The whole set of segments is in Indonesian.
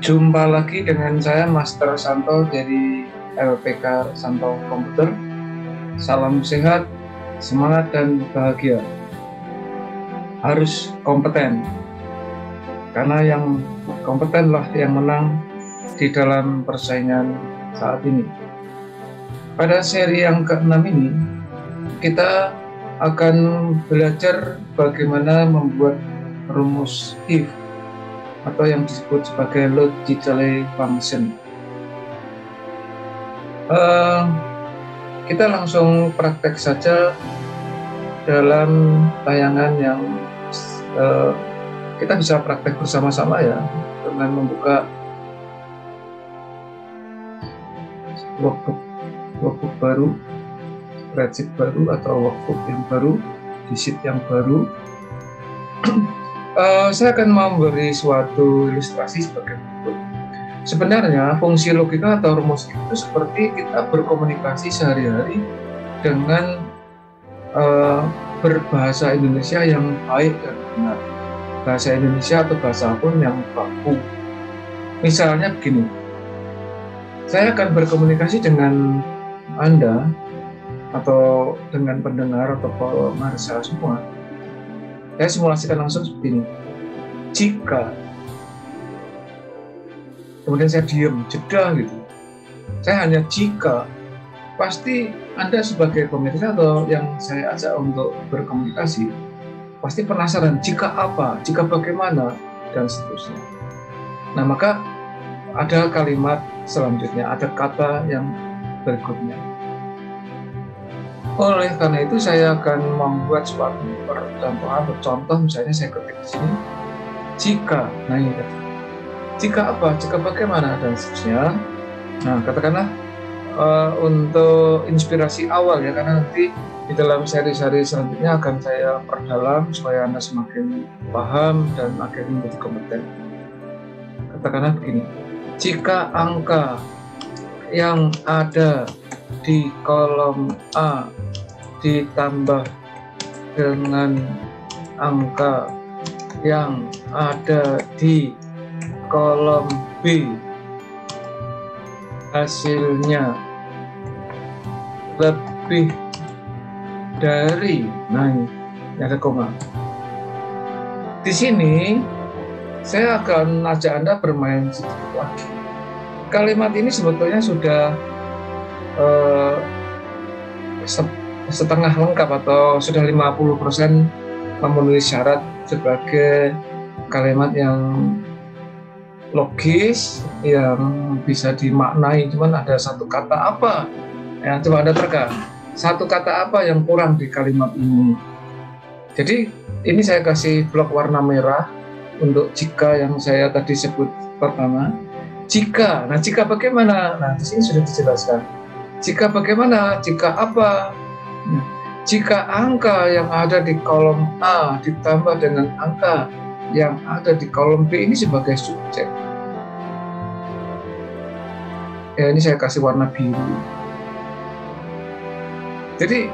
Jumpa lagi dengan saya Master Santo dari LPK Santo Komputer. Salam sehat, semangat dan bahagia. Harus kompeten, karena yang kompetenlah yang menang di dalam persaingan saat ini. Pada seri yang ke-6 ini, kita akan belajar bagaimana membuat rumus if atau yang disebut sebagai logical function. Kita langsung praktek saja dalam tayangan yang kita bisa praktek bersama-sama ya, dengan membuka workbook baru, spreadsheet baru atau workbook yang baru, di sheet yang baru. Saya akan memberi suatu ilustrasi sebagai berikut. Sebenarnya fungsi logika atau rumus itu seperti kita berkomunikasi sehari-hari dengan berbahasa Indonesia yang baik dan benar. Bahasa Indonesia atau bahasa pun yang baku. Misalnya begini, saya akan berkomunikasi dengan Anda atau dengan pendengar atau pemirsa semua. Saya simulasikan langsung seperti ini. Jika, kemudian saya diam, jeda gitu. Saya hanya jika, pasti Anda sebagai pemirsa atau yang saya ajak untuk berkomunikasi, pasti penasaran, jika apa, jika bagaimana, dan seterusnya. Nah, maka ada kalimat selanjutnya, ada kata yang berikutnya. Oleh karena itu saya akan membuat suatu contoh, misalnya saya ketik di sini, jika, nah ini tadi, jika apa, jika bagaimana, dan seterusnya. Nah, katakanlah untuk inspirasi awal ya, karena nanti di dalam seri-seri selanjutnya akan saya perdalam supaya Anda semakin paham dan akhirnya menjadi kompeten. Katakanlah begini, jika angka yang ada di kolom A ditambah dengan angka yang ada di kolom B, hasilnya lebih dari, nah ini ada koma. Di sini saya akan ajak Anda bermain sedikit lagi. Kalimat ini sebetulnya sudah setengah lengkap atau sudah 50% memenuhi syarat sebagai kalimat yang logis, yang bisa dimaknai. Cuman ada satu kata apa ya, coba Anda terka, satu kata apa yang kurang di kalimat ini. Jadi ini saya kasih blok warna merah untuk jika yang saya tadi sebut pertama. Jika, nah jika bagaimana? Nah di sini sudah dijelaskan. Jika bagaimana? Jika apa? Nah, jika angka yang ada di kolom A ditambah dengan angka yang ada di kolom B, ini sebagai subjek. Ya, ini saya kasih warna biru. Jadi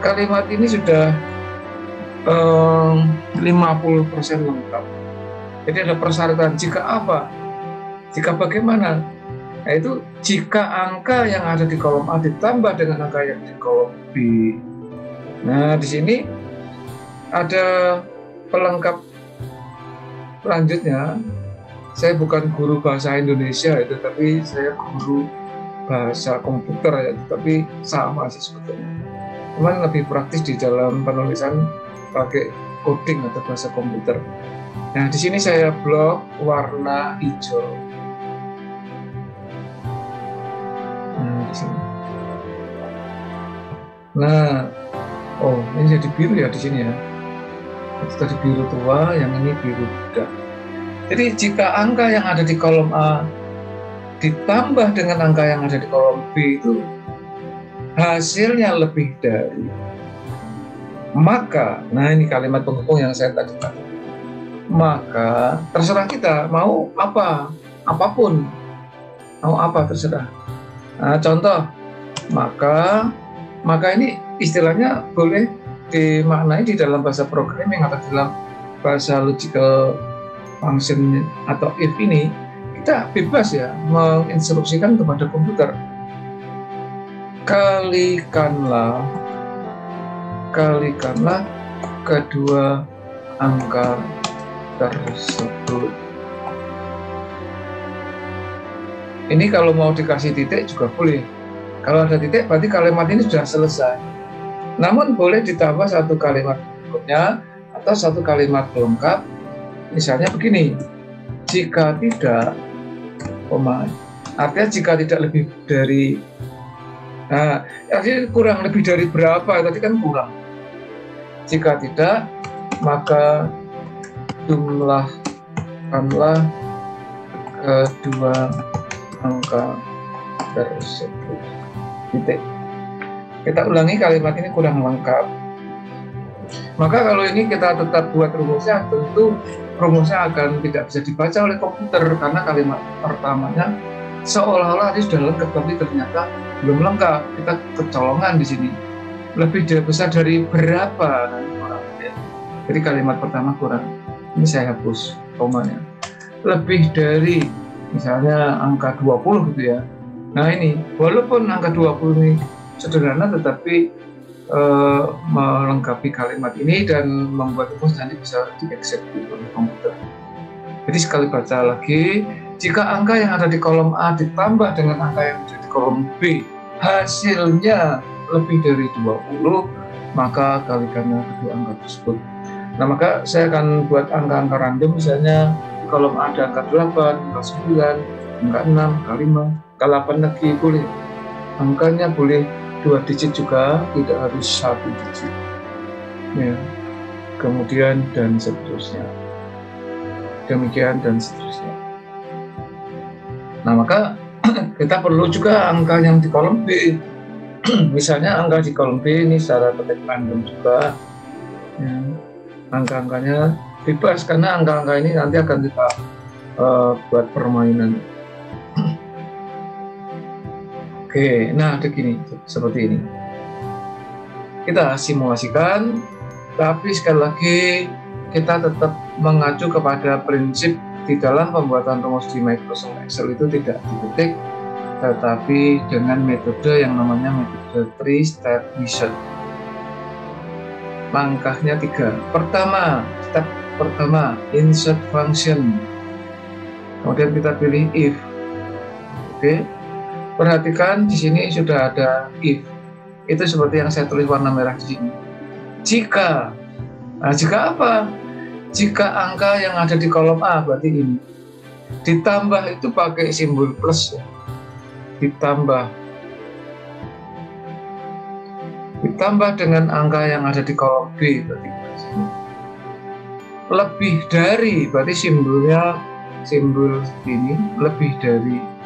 kalimat ini sudah 50% lengkap. Jadi ada persyaratan, jika apa? Jika bagaimana? Nah, itu jika angka yang ada di kolom A ditambah dengan angka yang di kolom B. Nah, di sini ada pelengkap lanjutnya. Saya bukan guru bahasa Indonesia itu, tapi saya guru bahasa komputer ya, tapi sama sih sebetulnya. Cuman lebih praktis di dalam penulisan pakai coding atau bahasa komputer. Nah, di sini saya blok warna hijau. Nah, di sini. Nah, oh ini jadi biru ya di sini ya. Itu tadi biru tua, yang ini biru muda. Jadi jika angka yang ada di kolom A ditambah dengan angka yang ada di kolom B itu hasilnya lebih dari, maka, nah ini kalimat penghubung yang saya tadi katakan, maka terserah kita mau apa, apapun, mau apa terserah. Nah, contoh, maka ini istilahnya boleh dimaknai di dalam bahasa programming atau dalam bahasa logical function atau if ini kita bebas ya menginstruksikan kepada komputer, kalikanlah kedua angka tersebut. Ini kalau mau dikasih titik juga boleh. Kalau ada titik berarti kalimat ini sudah selesai. Namun boleh ditambah satu kalimat berikutnya atau satu kalimat pelengkap. Misalnya begini, jika tidak, artinya jika tidak lebih dari, artinya kurang lebih dari berapa, tadi kan kurang. Jika tidak, maka jumlahkanlah kedua angka tersebut. Titik. Kita ulangi, kalimat ini kurang lengkap. Maka kalau ini kita tetap buat rumusnya, tentu rumusnya akan tidak bisa dibaca oleh komputer karena kalimat pertamanya seolah-olah ini sudah lengkap, tapi ternyata belum lengkap. Kita kecolongan di sini. Lebih besar dari berapa? Jadi kalimat pertama kurang. Ini saya hapus komanya. Lebih dari misalnya angka 20 gitu ya. Nah ini, walaupun angka 20 ini sederhana tetapi melengkapi kalimat ini dan membuat rumus nanti bisa dieksekusi oleh komputer. Jadi sekali baca lagi, jika angka yang ada di kolom A ditambah dengan angka yang ada di kolom B hasilnya lebih dari 20, maka kalikanlah kedua angka tersebut. Nah maka saya akan buat angka-angka random, misalnya di kolom A ada angka 8, angka 9, angka 6, angka 5, angka 8 lagi boleh. Angkanya boleh 2 digit juga, tidak harus 1 digit. Ya. Kemudian dan seterusnya. Demikian dan seterusnya. Nah maka kita perlu juga angka yang di kolom B. Misalnya angka di kolom B ini secara ketik random juga. Ya. Angka-angkanya bebas karena angka-angka ini nanti akan kita buat permainan. Oke, nah begini, seperti ini. Kita simulasikan, tapi sekali lagi kita tetap mengacu kepada prinsip di dalam pembuatan rumus di Microsoft Excel itu tidak diketik, tetapi dengan metode yang namanya metode 3-step method. Langkahnya 3. Step pertama, insert function. Kemudian kita pilih if. Oke. Perhatikan di sini sudah ada if. Itu seperti yang saya tulis warna merah di sini. Jika apa? Jika angka yang ada di kolom A berarti ini. Ditambah itu pakai simbol plus. Ditambah dengan angka yang ada di kolom B berarti ini. Lebih dari berarti simbol ini lebih dari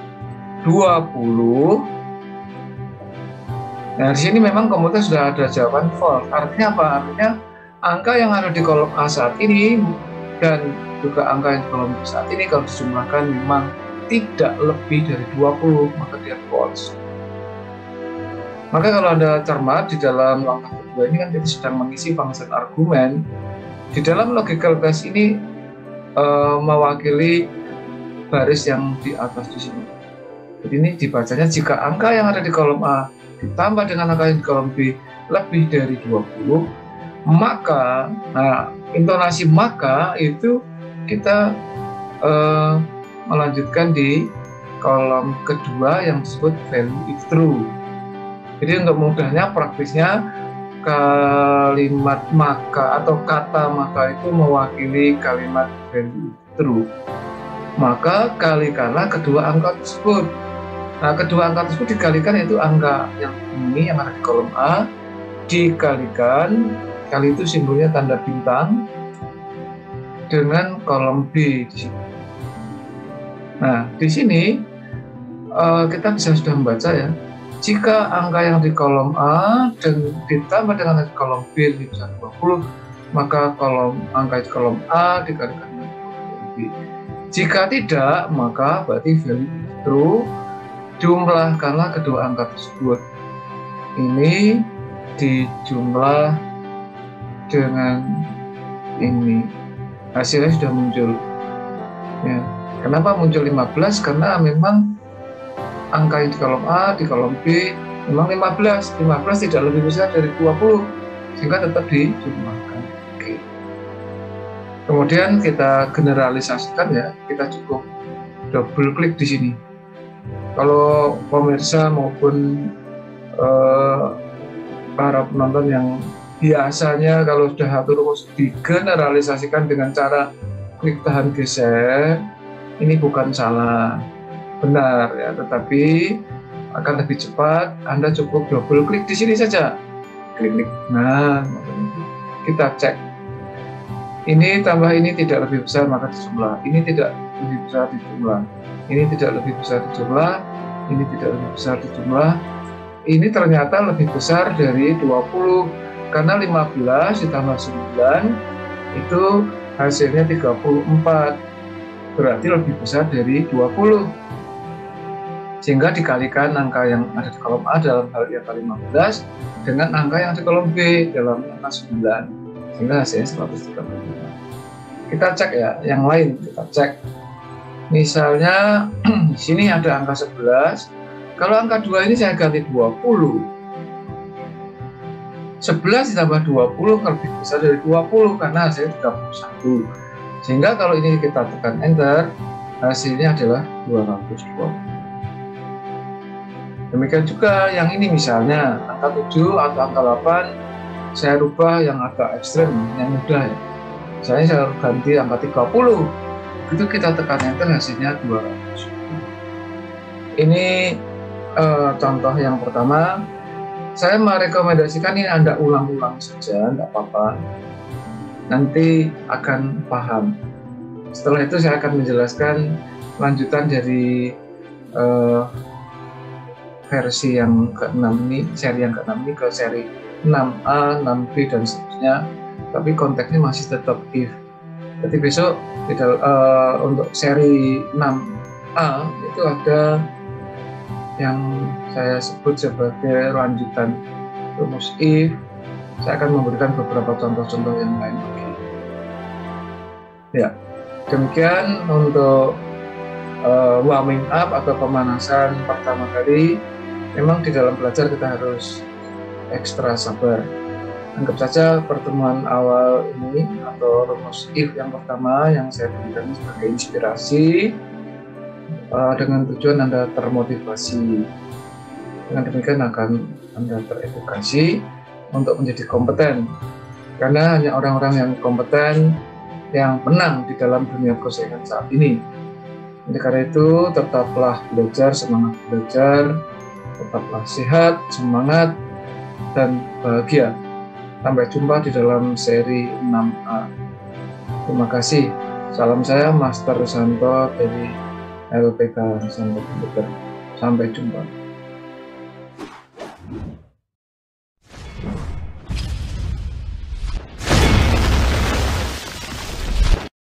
20. Nah, di sini memang komputer sudah ada jawaban false. Artinya apa? Artinya angka yang ada di kolom A saat ini dan juga angka yang di kolom B saat ini kalau dijumlahkan memang tidak lebih dari 20, maka dia false. Maka kalau Anda cermat di dalam langkah kedua ini kan kita sedang mengisi function argumen. Di dalam logical test ini mewakili baris yang di atas di sini. Jadi ini dibacanya jika angka yang ada di kolom A ditambah dengan angka yang di kolom B lebih dari 20, maka, intonasi maka itu kita melanjutkan di kolom kedua yang disebut value if true. Jadi untuk mudahnya praktisnya kalimat maka atau kata maka itu mewakili kalimat value if true. Maka kalikanlah kedua angka tersebut. Nah, kedua angka tersebut dikalikan yaitu angka yang ini yang ada di kolom A dikalikan, kali itu simbolnya tanda bintang, dengan kolom B di sini. Nah, di sini kita bisa sudah membaca ya. Jika angka yang di kolom A dan ditambah dengan di kolom B lebih besar 20, maka angka di kolom A dikalikan dengan kolom B. Jika tidak, maka berarti value true. Jumlahkanlah kedua angka tersebut. Ini dijumlah dengan ini. Hasilnya sudah muncul. Ya. Kenapa muncul 15? Karena memang angka yang di kolom A, di kolom B memang 15 tidak lebih besar dari 20, sehingga tetap dijumlahkan. Oke. Kemudian kita generalisasikan ya, kita cukup double klik di sini. Kalau pemirsa maupun para penonton yang biasanya kalau sudah satu rumus digeneralisasikan dengan cara klik tahan geser, ini bukan salah, benar ya, tetapi akan lebih cepat. Anda cukup double klik di sini saja, klik. Nah, kita cek. Ini tambah ini tidak lebih besar maka dijumlah. Ini tidak lebih besar dijumlah. Ini tidak lebih besar dijumlah. Ini tidak lebih besar dijumlah. Ini ternyata lebih besar dari 20 karena 15 ditambah 9 itu hasilnya 34. Berarti lebih besar dari 20. Sehingga dikalikan angka yang ada di kolom A dalam hal yang angka 15 dengan angka yang di kolom B dalam angka 9. Sehingga hasilnya 135. Kita cek ya, yang lain kita cek. Misalnya di sini ada angka 11. Kalau angka 2 ini saya ganti 20. 11 ditambah 20 lebih besar dari 20 karena hasilnya 31. Sehingga kalau ini kita tekan enter, hasilnya adalah 220. Demikian juga yang ini misalnya angka 7 atau angka 8 saya rubah yang agak ekstrem, yang mudah ya. Saya ganti angka 30. Begitu kita tekan enter hasilnya 200. Ini contoh yang pertama. Saya merekomendasikan ini Anda ulang-ulang saja, tidak apa-apa. Nanti akan paham. Setelah itu saya akan menjelaskan lanjutan dari versi yang ke-6 ini, seri yang ke-6 ini ke seri 6A, 6B dan seterusnya. Tapi konteksnya masih tetap if. Jadi besok untuk seri 6A itu ada yang saya sebut sebagai lanjutan rumus if. Saya akan memberikan beberapa contoh-contoh yang lain lagi. Ya, demikian untuk warming up atau pemanasan pertama kali. Memang di dalam belajar kita harus ekstra sabar. Anggap saja pertemuan awal ini atau rumus if yang pertama yang saya berikan sebagai inspirasi dengan tujuan Anda termotivasi. Dengan demikian akan Anda teredukasi untuk menjadi kompeten. Karena hanya orang-orang yang kompeten yang menang di dalam dunia persaingan saat ini. Oleh karena itu, tetaplah belajar, semangat belajar, tetaplah sehat, semangat, dan bahagia. Sampai jumpa di dalam seri 6A. Terima kasih. Salam saya Master Santo dari LPK Santo Komputer. Sampai jumpa.